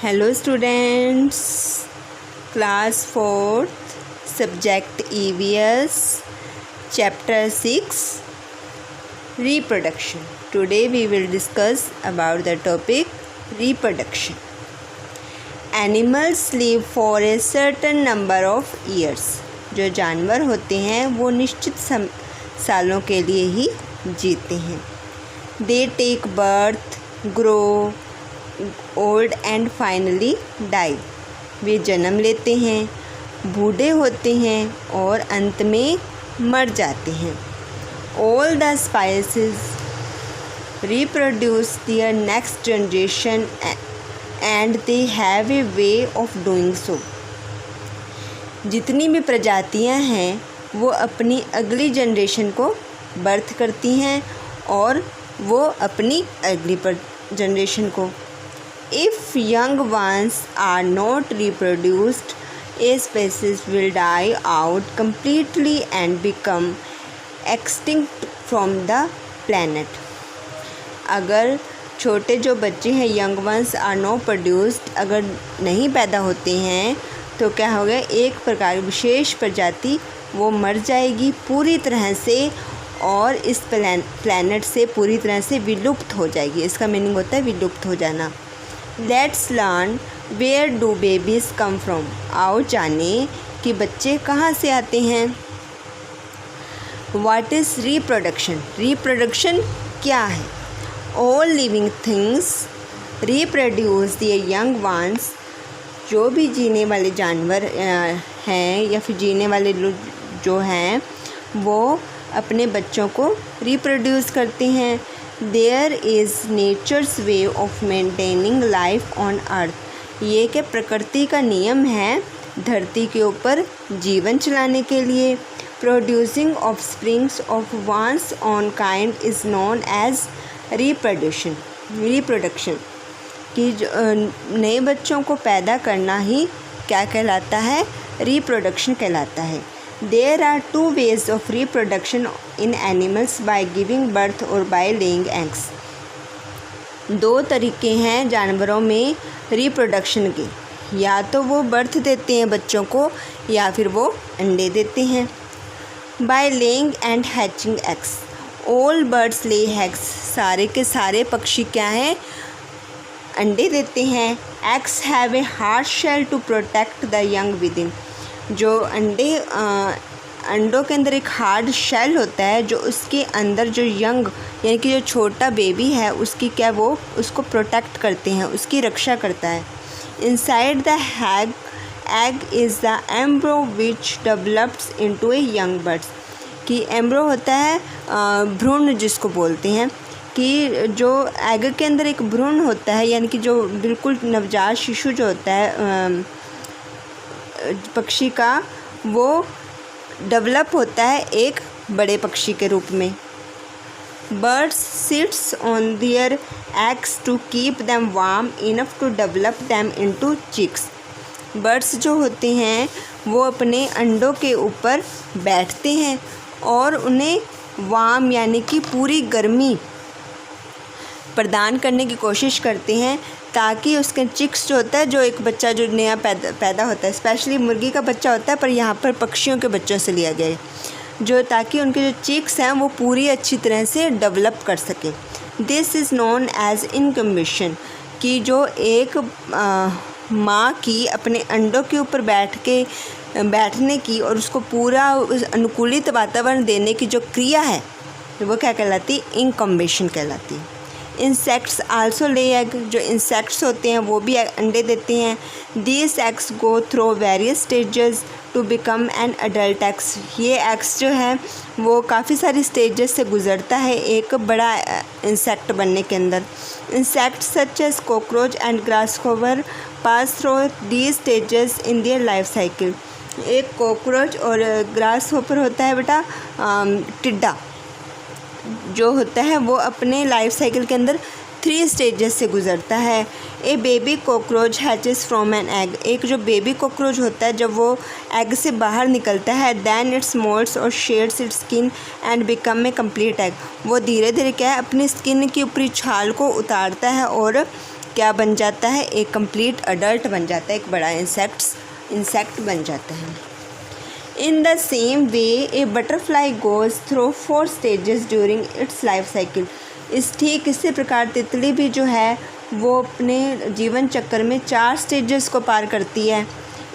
Hello students, class 4th, subject EVS, chapter 6, reproduction. Today we will discuss about the topic reproduction. Animals live for a certain number of years. जो जानवर होते हैं वो निश्चित सालों के लिए ही जीते हैं. They take birth, grow old and finally die. वे जन्म लेते हैं, बूढ़े होते हैं और अंत में मर जाते हैं. All the species reproduce their next generation and they have a way of doing so. जितनी भी प्रजातियां हैं वो अपनी अगली जनरेशन को बर्थ करती हैं और वो अपनी अगली जनरेशन को. If young ones are not reproduced, a species will die out completely and become extinct from the planet. अगर छोटे जो बच्चे हैं young ones are not produced, अगर नहीं पैदा होते हैं तो क्या होगा, एक प्रकार विशेष प्रजाति वो मर जाएगी पूरी तरह से और इस प्लैनेट से पूरी तरह से विलुप्त हो जाएगी. इसका मीनिंग होता है विलुप्त हो जाना. Let's learn where do babies come from. आओ जाने कि बच्चे कहाँ से आते हैं. What is reproduction? Reproduction क्या है? All living things reproduce their young ones. जो भी जीने वाले जानवर हैं या फिर जीने वाले लोग जो हैं वो अपने बच्चों को रिप्रोड्यूस करते हैं. There is nature's way of maintaining life on earth. ये कि प्रकृति का नियम है धरती के ऊपर जीवन चलाने के लिए. Producing offsprings of one's own kind is known as reproduction. कि नए बच्चों को पैदा करना ही क्या कहलाता है, रिप्रोडक्शन कहलाता है. There are two ways of reproduction in animals, by giving birth or by laying eggs. दो तरीके हैं जानवरों में रिप्रोडक्शन के, या तो वो बर्थ देते हैं बच्चों को या फिर वो अंडे देते हैं. By laying and hatching eggs. All birds lay eggs. सारे के सारे पक्षी क्या हैं, अंडे देते हैं. Eggs have a hard shell to protect the young within. जो अंडों के अंदर एक हार्ड शेल होता है जो उसके अंदर जो यंग यानी कि जो छोटा बेबी है उसकी क्या वो उसको प्रोटेक्ट करते हैं, उसकी रक्षा करता है. Inside the egg is the एम्ब्रो which develops into a young birds. कि एम्ब्रो होता है भ्रूण जिसको बोलते हैं, कि जो एग के अंदर एक भ्रूण होता है यानी कि जो बिल्कुल नवजात शिशु जो होता है पक्षी का, वो डेवलप होता है एक बड़े पक्षी के रूप में. Birds sits on their eggs to keep them warm enough to develop them into chicks. Birds जो होते हैं वो अपने अंडों के ऊपर बैठते हैं और उन्हें वार्म यानी कि पूरी गर्मी प्रदान करने की कोशिश करते हैं ताकि उसके चिक्स जो होता है, जो एक बच्चा जो नया पैदा होता है, स्पेशली मुर्गी का बच्चा होता है पर यहाँ पर पक्षियों के बच्चों से लिया गया है, जो ताकि उनके जो चिक्स हैं वो पूरी अच्छी तरह से डेवलप कर सकें. This is known as incubation. कि जो एक माँ की अपने अंडों के ऊपर बैठने की और उसको पूरा अनुकूलित वातावरण देने की जो क्रिया है वो क्या कहलाती है, इनक्यूबेशन कहलाती है. Insects also lay egg. जो इंसेक्ट्स होते हैं वो भी अंडे देते हैं. These eggs go through various stages to become an adult eggs. ये एग्स जो है वो काफ़ी सारी स्टेजेस से गुज़रता है एक बड़ा इंसेक्ट बनने के अंदर. Insects such as cockroach and grasshopper pass through these stages in their life cycle. एक कॉकरोच और ग्रासहॉपर होता है बेटा टिड्डा जो होता है वो अपने लाइफ साइकिल के अंदर 3 स्टेजेस से गुज़रता है. A baby cockroach hatches from an egg. एक जो बेबी कॉकरोच होता है जब वो एग से बाहर निकलता है, दैन इट्स मोल्ड्स और shades it's skin and become A complete egg. वो धीरे धीरे क्या है अपनी स्किन की ऊपरी छाल को उतारता है और क्या बन जाता है, एक कंप्लीट अडल्ट बन जाता है, एक बड़ा इंसेक्ट बन जाता है। In the same way A butterfly goes through 4 stages during its life cycle. ठीक इसी प्रकार तितली भी जो है वो अपने जीवन चक्र में 4 स्टेजेस को पार करती है।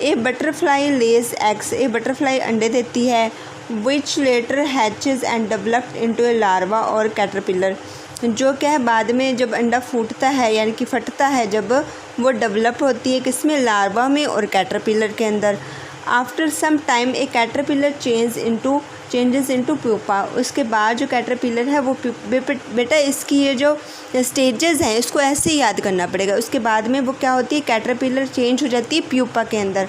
A butterfly lays eggs, a butterfly अंडे देती है, which later hatches and developed into a larva और कैटरपिलर, जो क्या है बाद में जब अंडा फूटता है यानी कि फटता है, जब वो डेवलप होती है किसमें, लार्वा में और कैटरपिलर के अंदर। आफ्टर सम टाइम ए कैटरपिलर चेंजेस इनटू प्यूपा, उसके बाद जो कैटरपिलर है वो बेटा इसकी ये जो स्टेजेस हैं इसको ऐसे ही याद करना पड़ेगा। उसके बाद में वो क्या होती है, कैटरपिलर चेंज हो जाती है प्यूपा के अंदर।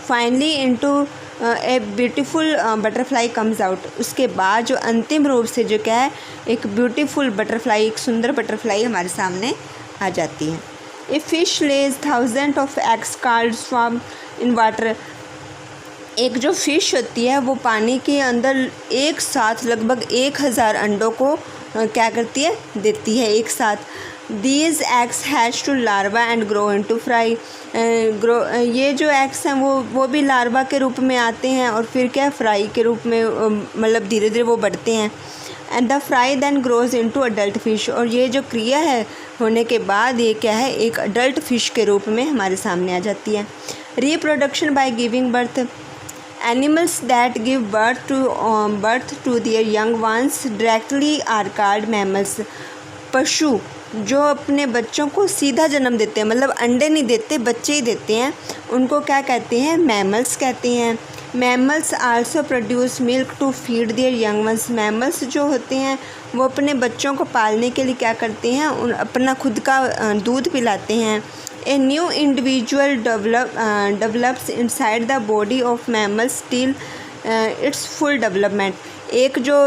Finally into a beautiful butterfly comes out, उसके बाद जो अंतिम रूप से जो क्या है एक ब्यूटीफुल बटरफ्लाई, एक सुंदर बटरफ्लाई हमारे सामने आ जाती है। A fish lays 1000 of eggs called swarm in water, एक जो फ़िश होती है वो पानी के अंदर एक साथ लगभग 1000 अंडों को क्या करती है, देती है एक साथ। These eggs hatch to larva and grow into fry, ये जो एग्स हैं वो भी लार्वा के रूप में आते हैं और फिर क्या फ्राई के रूप में मतलब धीरे धीरे वो बढ़ते हैं। And the fry then grows into adult fish, और ये जो क्रिया है होने के बाद ये क्या है एक अडल्ट फिश के रूप में हमारे सामने आ जाती है। Reproduction by giving birth, animals that give birth to their young ones directly are called mammals, पशु जो अपने बच्चों को सीधा जन्म देते हैं, मतलब अंडे नहीं देते बच्चे ही देते हैं, उनको क्या कहते हैं, मैमल्स कहते हैं। Mammals also produce milk to feed their young ones, mammals जो होते हैं वो अपने बच्चों को पालने के लिए क्या करते हैं, अपना खुद का दूध पिलाते हैं। A new individual develops inside the body of mammals till its full development, एक जो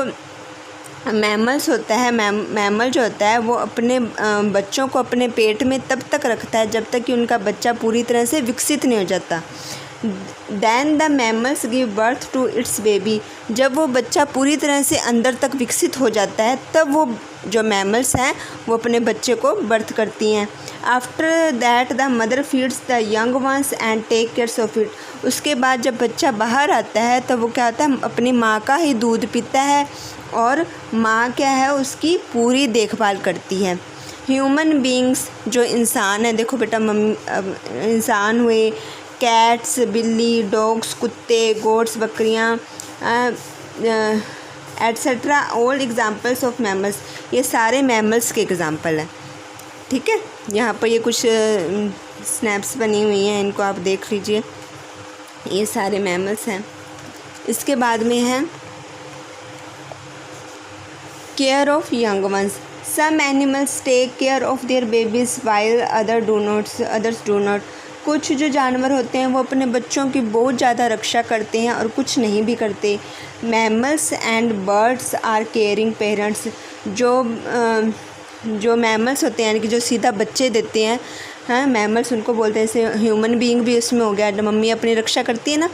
मैमल्स होता है मैमल जो होता है वो अपने बच्चों को अपने पेट में तब तक रखता है जब तक कि उनका बच्चा पूरी तरह से विकसित नहीं हो जाता। Then the mammals give birth to its baby, जब वो बच्चा पूरी तरह से अंदर तक विकसित हो जाता है तब वो जो मैमल्स हैं वो अपने बच्चे को बर्थ करती हैं। After that the mother feeds the young ones and take cares of it, उसके बाद जब बच्चा बाहर आता है तो वो क्या होता है अपनी माँ का ही दूध पीता है और माँ क्या है उसकी पूरी देखभाल करती है। ह्यूमन बींग्स जो इंसान है, देखो बेटा इंसान हुए, कैट्स बिल्ली, डॉग्स कुत्ते, गोट्स बकरियाँ etcetera, all examples of mammals, ये सारे मैमल्स के एग्ज़ाम्पल हैं। ठीक है, यहाँ पर ये कुछ स्नैप्स बनी हुई हैं, इनको आप देख लीजिए, ये सारे मैमल्स हैं। इसके बाद में है care of young ones, some animals take care of their babies while others do not, कुछ जो जानवर होते हैं वो अपने बच्चों की बहुत ज़्यादा रक्षा करते हैं और कुछ नहीं भी करते। Mammals and birds are caring parents, जो मैमल्स होते हैं यानी कि जो सीधा बच्चे देते हैं, हाँ मैमल्स उनको बोलते हैं, जैसे ह्यूमन बीइंग भी उसमें हो गया, मम्मी अपनी रक्षा करती है ना।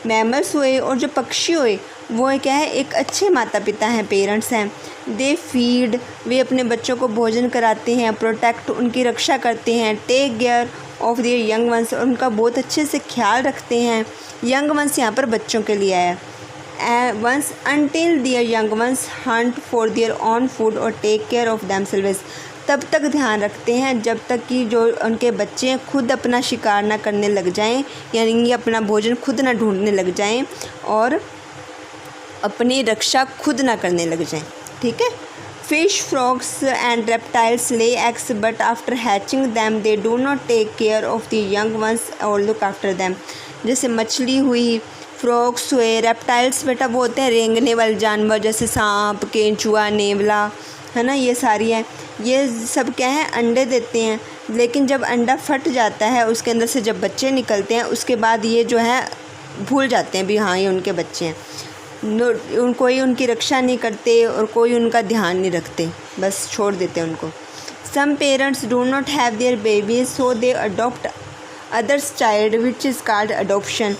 मैमल्स हुए और जो पक्षी हुए वो क्या है एक अच्छे माता पिता हैं, पेरेंट्स हैं। दे फीड, वे अपने बच्चों को भोजन कराते हैं, प्रोटेक्ट उनकी रक्षा करते हैं, take care of their young ones, और उनका बहुत अच्छे से ख्याल रखते हैं। यंग वंस यहाँ पर बच्चों के लिए आया। Once until their young ones hunt for their own food और टेक केयर ऑफ देमसेल्व्स, तब तक ध्यान रखते हैं जब तक कि जो उनके बच्चे खुद अपना शिकार ना करने लग जाएं, यानी कि अपना भोजन खुद ना ढूंढने लग जाएं और अपनी रक्षा खुद ना करने लग जाएं। ठीक है। Fish, frogs and reptiles lay eggs but after hatching them they do not take care of the young ones और लुक आफ्टर दैम। जैसे मछली हुई, फ्रॉग्स हुए, रेप्टाइल्स बेटा वो होते हैं रेंगने वाले जानवर, जैसे सांप, केंचुआ, नेवला, है ना, ये सारी है। ये सब क्या है अंडे देते हैं, लेकिन जब अंडा फट जाता है उसके अंदर से जब बच्चे निकलते हैं उसके बाद ये जो है भूल जाते हैं भी हाँ ये उनके बच्चे हैं। कोई उनकी रक्षा नहीं करते और कोई उनका ध्यान नहीं रखते, बस छोड़ देते हैं उनको। Some parents do not have their babies so they adopt others child which is called adoption.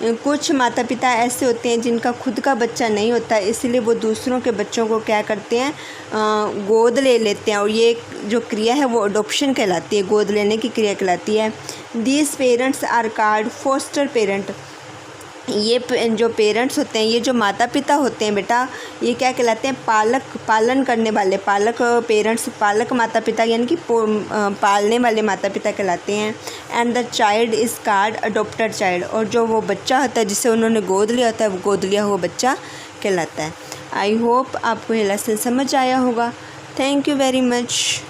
कुछ माता पिता ऐसे होते हैं जिनका खुद का बच्चा नहीं होता, इसलिए वो दूसरों के बच्चों को क्या करते हैं, गोद ले लेते हैं, और ये जो क्रिया है वो अडॉप्शन कहलाती है, गोद लेने की क्रिया कहलाती है। These parents are called foster parent. ये जो पेरेंट्स होते हैं, ये जो माता पिता होते हैं बेटा, ये क्या कहलाते हैं, पालन करने वाले, पालक पेरेंट्स, पालक माता पिता यानी कि पालने वाले माता पिता कहलाते हैं। And the child is called adopted child, और जो वो बच्चा होता है जिसे उन्होंने गोद लिया होता है, वो गोद लिया हुआ बच्चा कहलाता है। आई होप आपको ये लेसन समझ आया होगा। Thank you very much.